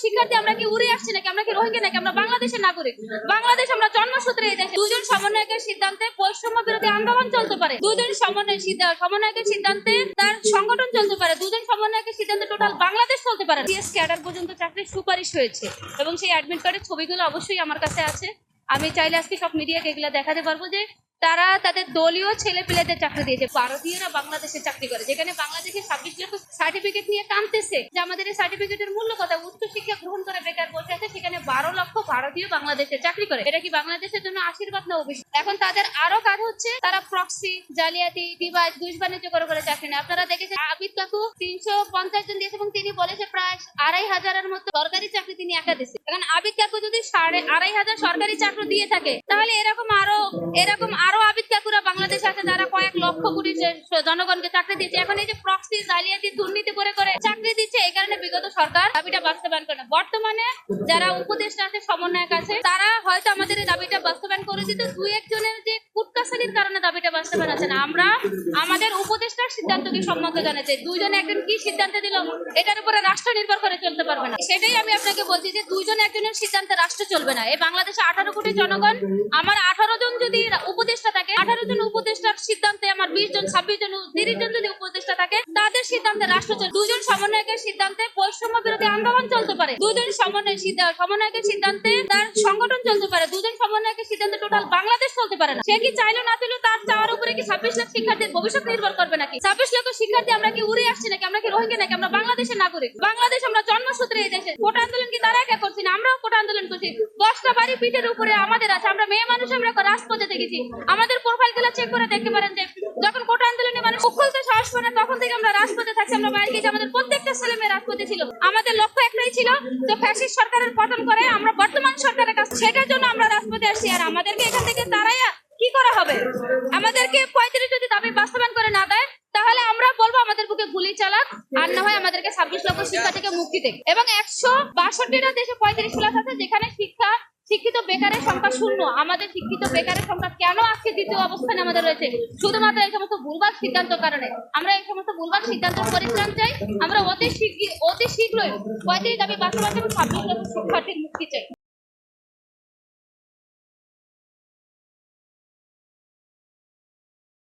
শিক্ষার্থী আমরা কি উড়ে আসছি নাকি, আমরা কি রোহিঙ্গা নাকি, আমরা বাংলাদেশের নাগরিক। বাংলাদেশ আমরা জন্মসূত্রে এই দেশে। দুজন সমন্বয়কের সিদ্ধান্তে বৈষম্য বিরোধী আন্দোলন চলতে পারে, দুজন সমন্বয়কের সিদ্ধান্তে তার সংগঠন চলতে পারে, দুজন সমন্বয়কের সিদ্ধান্তে টোটাল বাংলাদেশ চলতে পারে। সিএস ক্যাডার পর্যন্ত চাকরির সুপারিশ হয়েছে এবং সেই অ্যাডমিট কার্ডের ছবিগুলো অবশ্যই আমার কাছে আছে। আমি চাইলে আজকে সব মিডিয়াকে এগুলো দেখাতে পারবো যে তারা তাদের দলীয় ছেলে পেলেদের চাকরি দিয়েছে। ভারতীয়রা বাংলাদেশে চাকরি করে, যেখানে বাংলাদেশের 26 লক্ষ সার্টিফিকেট নিয়ে কাঁদতেছে যে আমাদের এই সার্টিফিকেটের মূল্য কত। উচ্চ শিক্ষা গ্রহণ করে বেকার বসে আছে, সেখানে 12 লক্ষ ভারতীয় বাংলাদেশে চাকরি করে। এটা কি বাংলাদেশের জন্য আশীর্বাদ না অভিশাপ? এখন তাদের আরো কাজ হচ্ছে তারা প্রক্সি, জালিয়াতি, বিবাদ, ঘুষ বাণিজ্য করে চাকরি নেয়। আপনারা দেখেছেন আবিদ কাকু 350 জন দিয়েছে এবং তিনি বলেছে প্রায় 2500-এর মতো সরকারি চাকরি তিনি একা দিয়েছে। এখন আবিদ কাকু যদি 2500 সরকারি চাকরি দিয়ে থাকে, তাহলে এরকম আরো আবিদ কাকুরা বাংলাদেশে আছে যারা কয়েক লক্ষ কোটি জনগণকে চাকরি দিচ্ছে। এখন এই যে প্রক্সি, জালিয়াতি, দুর্নীতি করে চাকরি দিচ্ছে, এই কারণে বিগত সরকার দাবিটা বাস্তবায়ন করে না। বর্তমানে যারা উপদেষ্টা আছে, সমন্বয়ক আছে, তারা হয়তো আমাদের এই দাবিটা বাস্তবায়ন করে দিতে দুই একজনের যে কুটকাছালির কারণে দাবিটা বাস্তবায়ন আছে না। আমরা আমাদের উপদেষ্টার সিদ্ধান্তকে সম্মত জানাচ্ছি। দুইজনে একজন কি সিদ্ধান্ত দিল এটার উপরে রাষ্ট্র নির্ভর করে চলতে পারবে না। সেটাই আমি আপনাকে বলছি যে দুইজনে একজনের সিদ্ধান্তে রাষ্ট্র চলবে না। এই বাংলাদেশে 18 কোটি জনগণ, আমার 18 জন যদি উপদেষ্টা থাকে, 18 জন উপদেষ্টার সিদ্ধান্তে আমার 20 জন, 26 জন, 30 জন যদি উপদেষ্টা থাকে, তাদের সিদ্ধান্তে রাষ্ট্র চলবে। দুজন সমন্বয়কের সিদ্ধান্তে বৈষম্য বিরোধী আন্দোলন চলতে পারে, দুজন সমন্বয়কের সিদ্ধান্তে তার সংগঠন চলতে পারে, দুজন সমন্বয়কের সিদ্ধান্তে টোটাল বাংলাদেশ চলতে পারে না। সে কি চাইলো না চাইলো তার চাওয়ার উপরে কি 26 লাখ শিক্ষার্থীর ভবিষ্যৎ নির্ভর করবে নাকি? 26 লক্ষ শিক্ষার্থী আমরা কি উড়ে আসছি নাকি, আমরা কি রোহিঙ্গা নাকি, আমরা বাংলাদেশের নাগরিক। বাংলাদেশ আমরা জন্মসূত্রে এই দেশে। কোটা আন্দোলন কি তারা একা করছি না, আমরাও কোটা আন্দোলন করছি। 10টা বাড়ি পিঠের উপরে আমাদের আছে, আমরা মেয়ে মানুষ, আমরা রাজপথে দেখেছি। আমাদের প্রোফাইল গুলো চেক করে দেখতে পারেন যে যখন কোটা আন্দোলনে মানুষ খুলতে সাহস করে তখন থেকে আমরা রাজপথে থাকছি, আমরা বাইরে গেছি। আমাদের প্রত্যেকটা ছেলে মেয়ে রাজপথে ছিল। আমাদের লক্ষ্য একটাই ছিল যে ফ্যাসিস্ট সরকারের পতন করে আমরা বর্তমান সরকারের কাছে, সেটার জন্য আমরা রাজপথে আসছি। আর আমাদেরকে এখান থেকে তারাই কি করা হবে? আমাদেরকে 35 যদি দাবি বাস্তবায়ন করে না দেয়, তাহলে আমরা বলবো আমাদের বুকে গুলি চালাক, আর না হয় আমাদেরকে 26 লক্ষ শিক্ষা থেকে মুক্তি দেয়। এবং 162টা দেশে 35 লাখ আছে যেখানে শিক্ষিত বেকারের সংখ্যা শূন্য। আমাদের শিক্ষিত বেকারের সংখ্যা কেন আজকে দ্বিতীয় অবস্থানে আমাদের রয়েছে? শুধুমাত্র এই সমস্ত ভুলভাল সিদ্ধান্ত কারণে। আমরা এই সমস্ত ভুলভাল সিদ্ধান্ত পরিত্রাণ চাই। আমরা অতি শীঘ্রই 35 দাবি বাস্তবায়ন এবং 26 লক্ষ শিক্ষার্থীর মুক্তি চাই।